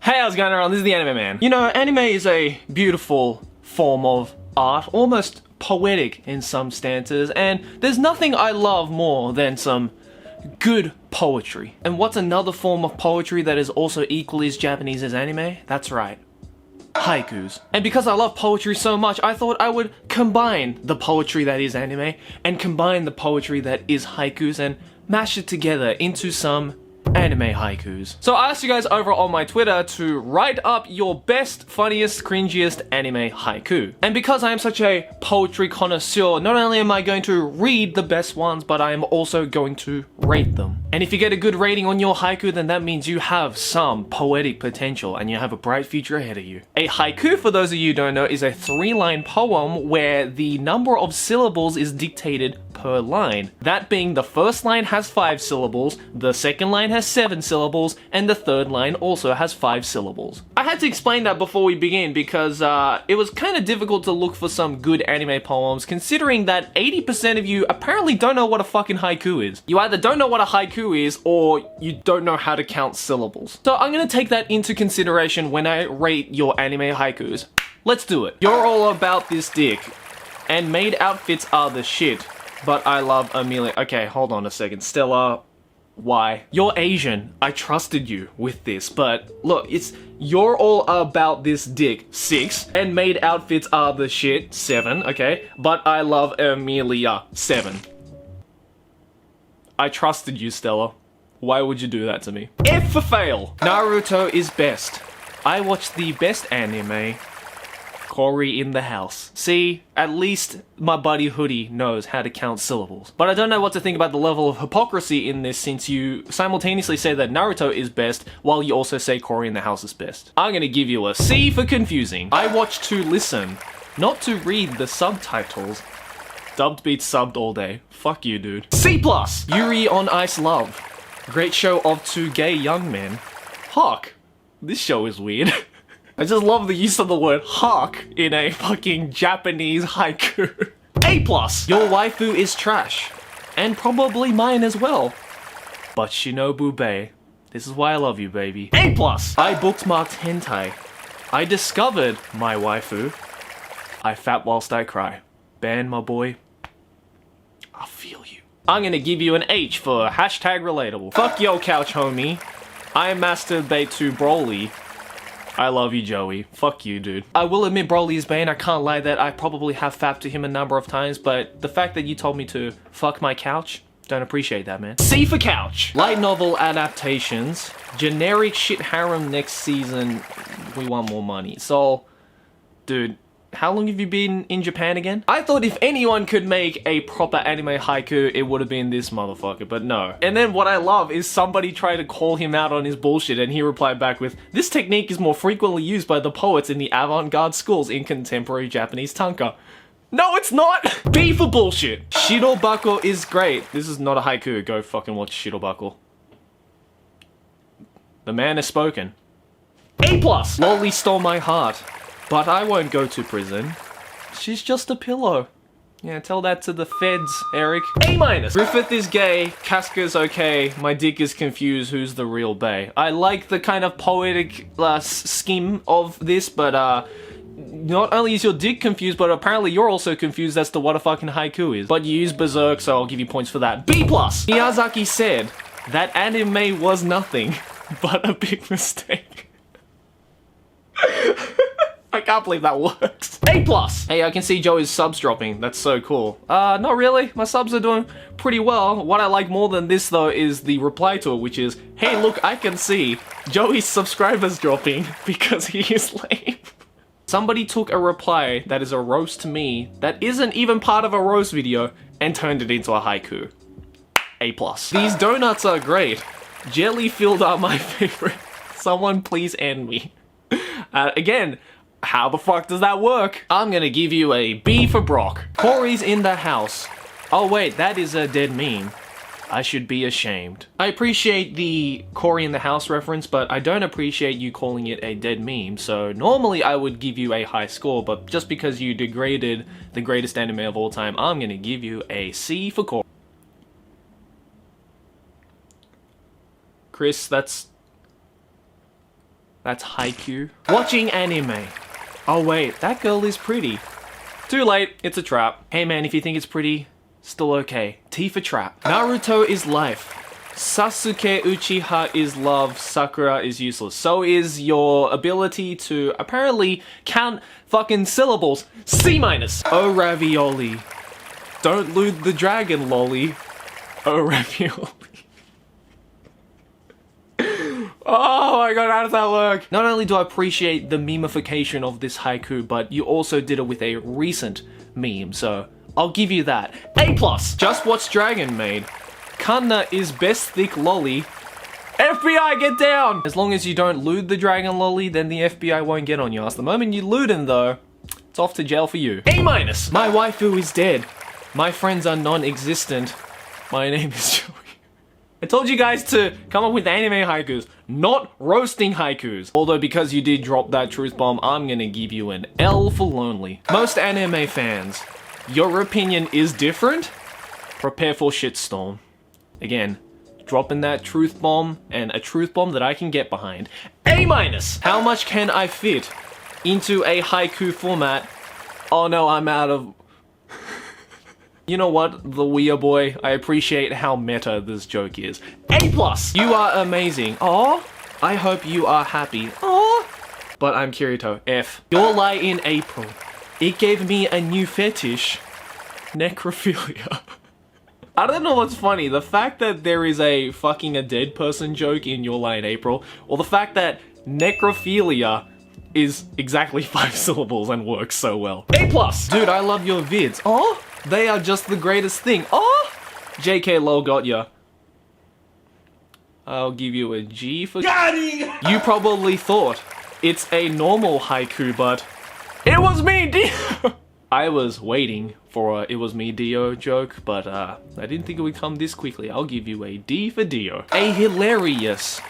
Hey, how's it going on? This is the Anime Man. You know, anime is a beautiful form of art, almost poetic in some stances, and there's nothing I love more than some good poetry. And what's another form of poetry that is also equally as Japanese as anime? That's right. Haikus. And because I love poetry so much, I thought I would combine the poetry that is anime and combine the poetry that is haikus and mash it together into some anime haikus. So I asked you guys over on my Twitter to write up your best, funniest, cringiest anime haiku. And because I am such a poetry connoisseur, not only am I going to read the best ones, but I am also going to rate them. And if you get a good rating on your haiku, then that means you have some poetic potential and you have a bright future ahead of you. A haiku, for those of you who don't know, is a 3-line poem where the number of syllables is dictated per line. That being the first line has 5 syllables, the second line has 7 syllables, and the third line also has 5 syllables. I had to explain that before we begin because it was kind of difficult to look for some good anime poems, considering that 80% of you apparently don't know what a fucking haiku is. You either don't know what a haiku is, or you don't know how to count syllables. So I'm gonna take that into consideration when I rate your anime haikus. Let's do it. You're all about this dick, and maid outfits are the shit. But I love Amelia. Okay, hold on a second. Stella, why? You're Asian. I trusted you with this, but look, you're all about this dick. 6. And maid outfits are the shit. 7, okay? But I love Amelia. 7. I trusted you, Stella. Why would you do that to me? F for fail. Naruto is best. I watched the best anime. Corey in the house. See, at least my buddy Hoodie knows how to count syllables. But I don't know what to think about the level of hypocrisy in this, since you simultaneously say that Naruto is best while you also say Corey in the house is best. I'm gonna give you a C for confusing. I watch to listen, not to read the subtitles. Dubbed beats subbed all day. Fuck you, dude. C+! Yuri on Ice Love. Great show of 2 gay young men. Hawk. This show is weird. I just love the use of the word hawk in a fucking Japanese haiku. A+. Your waifu is trash. And probably mine as well. But Shinobu Bay. This is why I love you, baby. A+. I bookmarked hentai. I discovered my waifu. I fat whilst I cry. Ban, my boy. I feel you. I'm gonna give you an H for hashtag relatable. Fuck yo couch homie. I masturbate to Broly. I love you, Joey. Fuck you, dude. I will admit Broly is bane. I can't lie that I probably have fapped to him a number of times, but the fact that you told me to fuck my couch, don't appreciate that, man. C for couch. Light novel adaptations. Generic shit harem next season. We want more money. So, dude, how long have you been in Japan again? I thought if anyone could make a proper anime haiku, it would have been this motherfucker, but no. And then what I love is somebody tried to call him out on his bullshit and he replied back with, "This technique is more frequently used by the poets in the avant-garde schools in contemporary Japanese tanka." No, it's not! B for bullshit. Shirobako is great. This is not a haiku. Go fucking watch Shirobako. The man has spoken. A+. Lolly stole my heart. But I won't go to prison. She's just a pillow. Yeah, tell that to the feds, Eric. A-. Griffith is gay, Casca's okay, my dick is confused, who's the real bae? I like the kind of poetic scheme of this, but not only is your dick confused, but apparently you're also confused as to what a fucking haiku is. But you use Berserk, so I'll give you points for that. B+. Miyazaki said that anime was nothing but a big mistake. I can't believe that works. A+. Hey, I can see Joey's subs dropping. That's so cool. Not really. My subs are doing pretty well. What I like more than this, though, is the reply to it, which is, "Hey, look, I can see Joey's subscribers dropping because he is lame." Somebody took a reply that is a roast to me that isn't even part of a roast video and turned it into a haiku. A+. These donuts are great. Jelly-filled are my favorite. Someone please end me. Again, how the fuck does that work? I'm gonna give you a B for Brock. Corey's in the house. Oh wait, that is a dead meme. I should be ashamed. I appreciate the Corey in the house reference, but I don't appreciate you calling it a dead meme, so normally I would give you a high score, but just because you degraded the greatest anime of all time, I'm gonna give you a C for Corey. Chris, that's That's Haiku. Watching anime. Oh wait, that girl is pretty. Too late, it's a trap. Hey man, if you think it's pretty, still okay. T for trap. Naruto is life. Sasuke Uchiha is love. Sakura is useless. So is your ability to apparently count fucking syllables. C-. Oh ravioli. Don't loot the dragon, lolly. Oh ravioli. Oh my god, how does that work? Not only do I appreciate the memification of this haiku, but you also did it with a recent meme, so I'll give you that. A+. Just watch Dragon Maid. Kanna is best thick lolly. FBI, get down! As long as you don't loot the dragon lolly, then the FBI won't get on your ass. The moment you loot him though, it's off to jail for you. A-. My waifu is dead. My friends are non-existent. My name is Joey. I told you guys to come up with anime haikus, not roasting haikus. Although because you did drop that truth bomb, I'm gonna give you an L for lonely. Most anime fans, your opinion is different? Prepare for shitstorm. Again, dropping that truth bomb, and a truth bomb that I can get behind. A-. How much can I fit into a haiku format? Oh no, I'm out of... You know what, the Weir boy, I appreciate how meta this joke is. A+. You are amazing. Aw. I hope you are happy. Aw. But I'm Kirito. F. Your lie in April. It gave me a new fetish. Necrophilia. I don't know what's funny, the fact that there is a fucking a dead person joke in Your Lie in April, or the fact that necrophilia is exactly 5 syllables and works so well. A+. Dude, I love your vids. Aw. They are just the greatest thing. Oh! JK lol got ya. I'll give you a G for... You probably thought it's a normal haiku, but... It was me, Dio! I was waiting for a it was me, Dio joke, but I didn't think it would come this quickly. I'll give you a D for Dio. A hilarious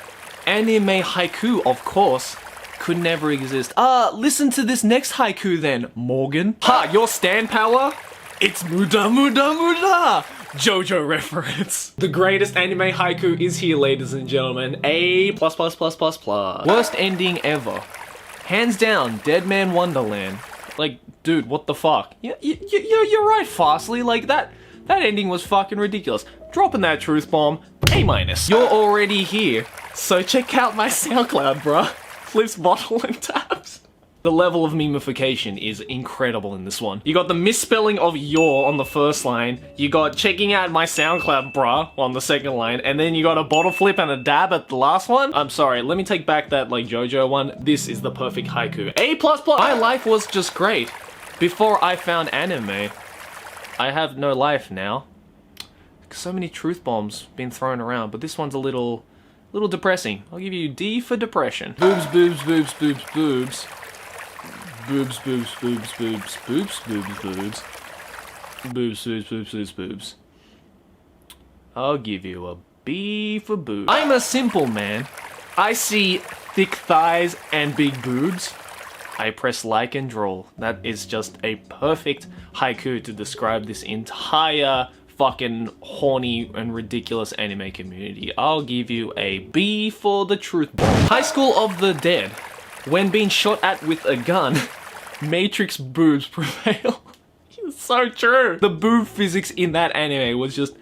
anime haiku, of course, could never exist. Listen to this next haiku then, Morgan. Ha, your stand power? It's Muda Muda Muda! JoJo reference. The greatest anime haiku is here, ladies and gentlemen. A+++++. Worst ending ever. Hands down, Dead Man Wonderland. Like, dude, what the fuck? You're right, Fastly. Like, that ending was fucking ridiculous. Dropping that truth bomb. A-. You're already here, so check out my SoundCloud, bruh. Flips bottle and taps. The level of memification is incredible in this one. You got the misspelling of your on the first line, you got checking out my SoundCloud bruh on the second line, and then you got a bottle flip and a dab at the last one? I'm sorry, let me take back that like JoJo one. This is the perfect haiku. A++. My life was just great before I found anime. I have no life now. So many truth bombs being thrown around, but this one's a little depressing. I'll give you D for depression. Boobs, boobs, boobs, boobs, boobs. Boobs, boobs, boobs, boobs, boobs, boobs, boobs. Boobs, boobs, boobs, boobs, boobs. I'll give you a B for boobs. I'm a simple man. I see thick thighs and big boobs. I press like and draw. That is just a perfect haiku to describe this entire fucking horny and ridiculous anime community. I'll give you a B for the truth bomb. High School of the Dead. When being shot at with a gun, Matrix boobs prevail. It's so true. The boob physics in that anime was just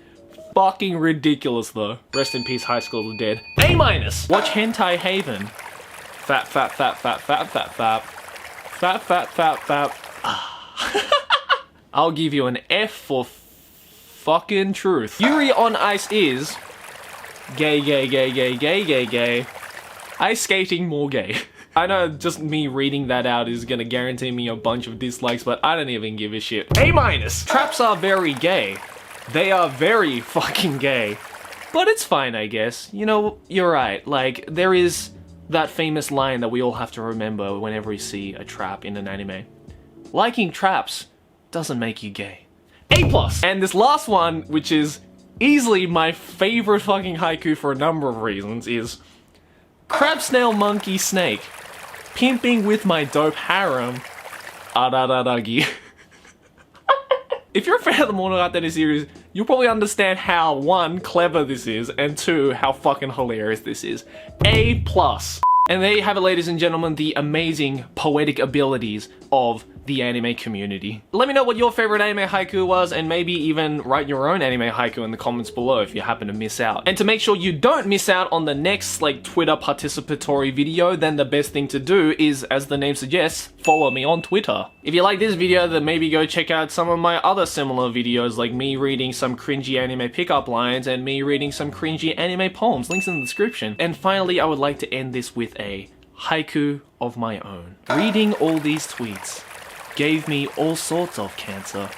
fucking ridiculous though. Rest in peace, High School of the Dead. A-. Watch Hentai Haven. Fap, fap, fap, fap, fap, fap, fap. Fap, fap, fap, fap. I'll give you an F for fucking truth. Yuri on Ice is gay, gay, gay, gay, gay, gay, gay. Ice skating more gay. I know just me reading that out is gonna guarantee me a bunch of dislikes, but I don't even give a shit. A-. Traps are very gay. They are very fucking gay. But it's fine, I guess. You know, you're right. Like, there is that famous line that we all have to remember whenever we see a trap in an anime. Liking traps doesn't make you gay. A+. And this last one, which is easily my favorite fucking haiku for a number of reasons, is crab, snail, monkey, snake. Pimping with my dope harem. Adadadagi. If you're a fan of the Monogatari series, you'll probably understand how, 1, clever this is, and 2, how fucking hilarious this is. A+. And there you have it, ladies and gentlemen, the amazing poetic abilities of the anime community. Let me know what your favorite anime haiku was, and maybe even write your own anime haiku in the comments below if you happen to miss out. And to make sure you don't miss out on the next Twitter participatory video, then the best thing to do is, as the name suggests, follow me on Twitter. If you like this video, then maybe go check out some of my other similar videos, like me reading some cringy anime pickup lines and me reading some cringy anime poems. Links in the description. And finally, I would like to end this with a haiku of my own. Reading all these tweets gave me all sorts of cancer.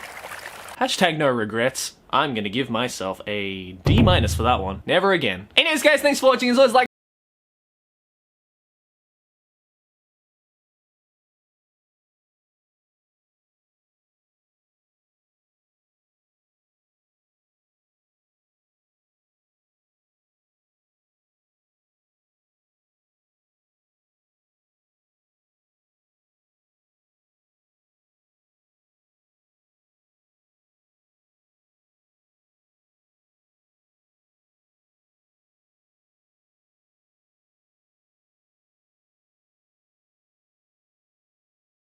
Hashtag no regrets. I'm gonna give myself a D- for that one. Never again. Anyways guys, thanks for watching. As always, like